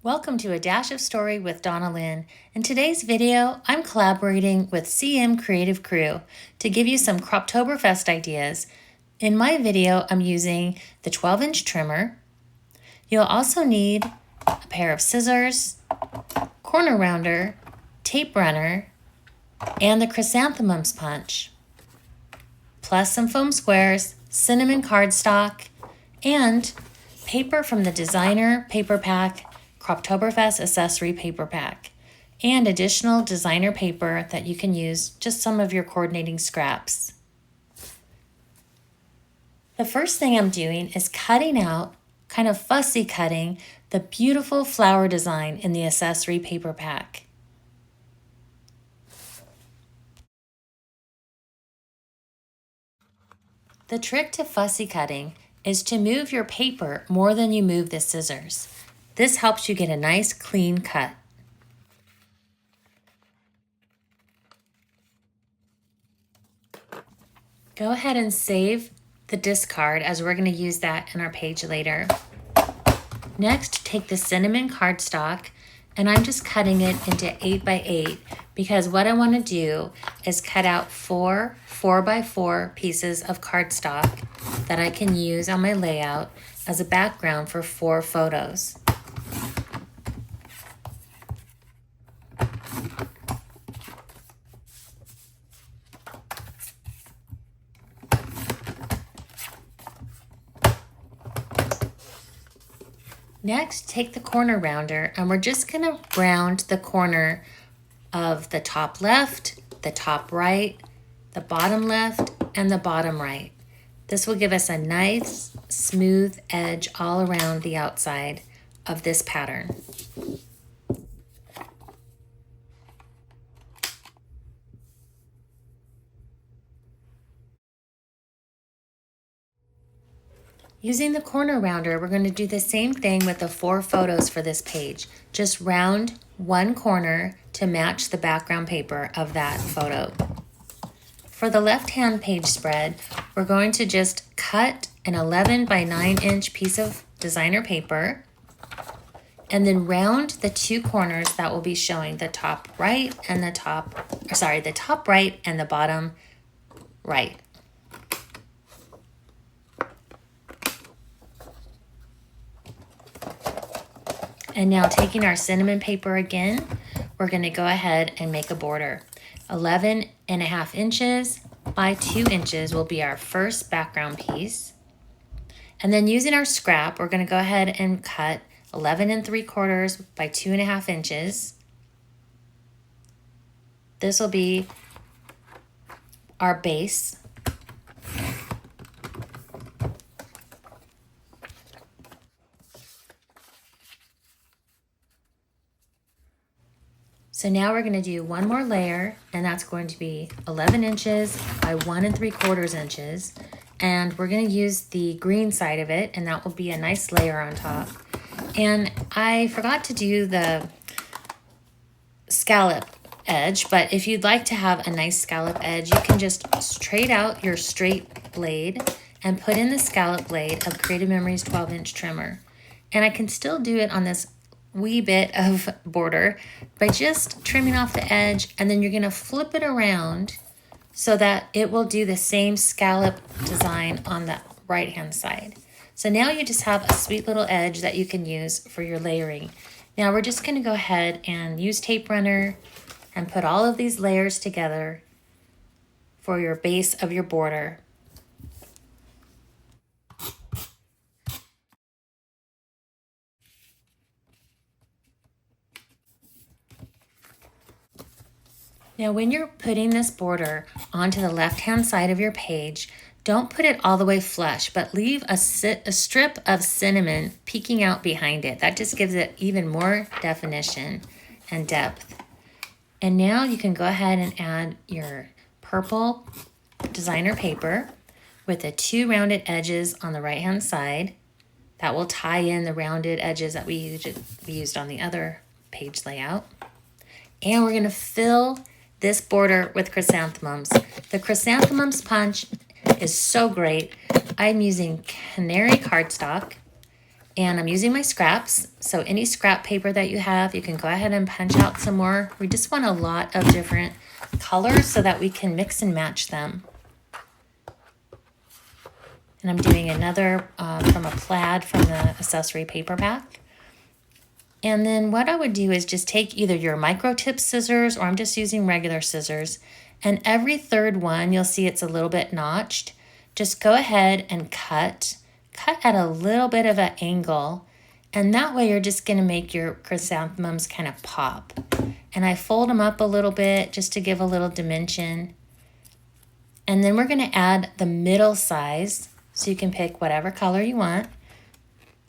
Welcome to A Dash of Story with Donna Lynn. In today's video, I'm collaborating with CM Creative Crew to give you some Croptoberfest ideas. In my video, I'm using the 12-inch trimmer. You'll also need a pair of scissors, corner rounder, tape runner, and the Chrysanthemums Punch, plus some foam squares, cinnamon cardstock, and paper from the Designer Paper Pack Croptoberfest Accessory Paper Pack, and additional designer paper that you can use, just some of your coordinating scraps. The first thing I'm doing is cutting out, kind of fussy cutting, the beautiful flower design in the accessory paper pack. The trick to fussy cutting is to move your paper more than you move the scissors. This helps you get a nice clean cut. Go ahead and save the discard as we're going to use that in our page later. Next, take the cinnamon cardstock, and I'm just cutting it into 8x8 because what I want to do is cut out four 4x4 pieces of cardstock that I can use on my layout as a background for 4 photos. Next, take the corner rounder, and we're just going to round the corner of the top left, the top right, the bottom left, and the bottom right. This will give us a nice, smooth edge all around the outside of this pattern. Using the corner rounder, we're going to do the same thing with the 4 photos for this page. Just round one corner to match the background paper of that photo. For the left-hand page spread, we're going to just cut an 11 by 9 inch piece of designer paper and then round the 2 corners that will be showing the top right and the top right and the bottom right. And now taking our cinnamon paper again, we're going to go ahead and make a border. 11.5 inches by 2 inches will be our first background piece. And then using our scrap, we're going to go ahead and cut 11 3/4 by 2.5 inches. This will be our base. So now we're going to do one more layer, and that's going to be 11 inches by 1 3/4 inches. And we're going to use the green side of it, and that will be a nice layer on top. And I forgot to do the scallop edge, but if you'd like to have a nice scallop edge, you can just trade out your straight blade and put in the scallop blade of Creative Memories 12-inch trimmer. And I can still do it on this wee bit of border by just trimming off the edge, and then you're going to flip it around so that it will do the same scallop design on the right hand side. So now you just have a sweet little edge that you can use for your layering. Now we're just going to go ahead and use tape runner and put all of these layers together for your base of your border. Now when you're putting this border onto the left-hand side of your page, don't put it all the way flush, but leave a strip of cinnamon peeking out behind it. That just gives it even more definition and depth. And now you can go ahead and add your purple designer paper with the 2 rounded edges on the right-hand side. That will tie in the rounded edges that we used on the other page layout. And we're going to fill this border with chrysanthemums. The Chrysanthemums Punch is so great. I'm using Canary Cardstock, And I'm using my scraps, so any scrap paper that you have, you can go ahead and punch out some more. We just want a lot of different colors so that we can mix and match them. And I'm doing another from a plaid from the accessory paper pack. And then what I would do is just take either your micro tip scissors, or I'm just using regular scissors, and every third one, you'll see it's a little bit notched. Just go ahead and cut at a little bit of an angle, and that way you're just going to make your chrysanthemums kind of pop. And I fold them up a little bit just to give a little dimension. And then we're going to add the middle size, so you can pick whatever color you want.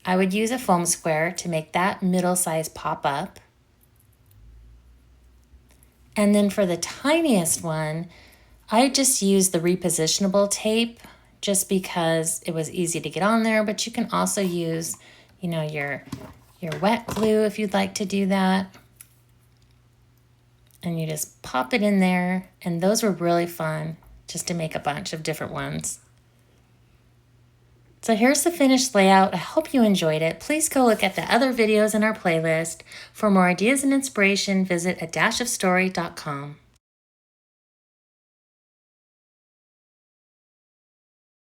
I would use a foam square to make that middle size pop up. And then for the tiniest one, I just used the repositionable tape just because it was easy to get on there, but you can also use, you know, your wet glue if you'd like to do that. And you just pop it in there, and those were really fun just to make a bunch of different ones. So here's the finished layout. I hope you enjoyed it. Please go look at the other videos in our playlist. For more ideas and inspiration, visit a-ofstory.com.